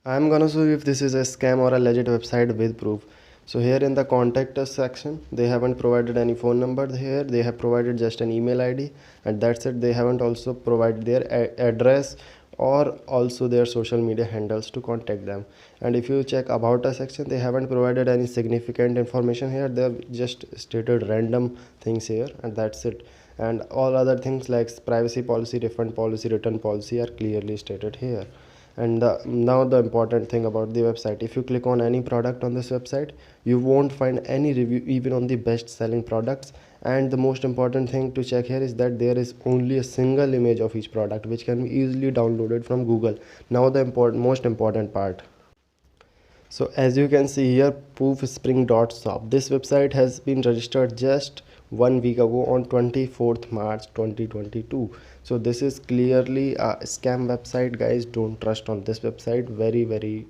I'm gonna show you if this is a scam or a legit website with proof. So here in the contact us section, they haven't provided any phone number here. They have provided just an email ID, and that's it. They haven't also provided their address or also their social media handles to contact them. And if you check about us section, they haven't provided any significant information here. They have just stated random things here, and that's it. And all other things like privacy policy, refund policy, return policy are clearly stated here. And now the important thing about the website, if you click on any product on this website, you won't find any review even on the best selling products. And the most important thing to check here is that there is only a single image of each product which can be easily downloaded from Google. Now the most important part. So as you can see here, Poofspring.shop, this website has been registered just 1 week ago on 24th March 2022. So this is clearly a scam website, guys. Don't trust on this website. Very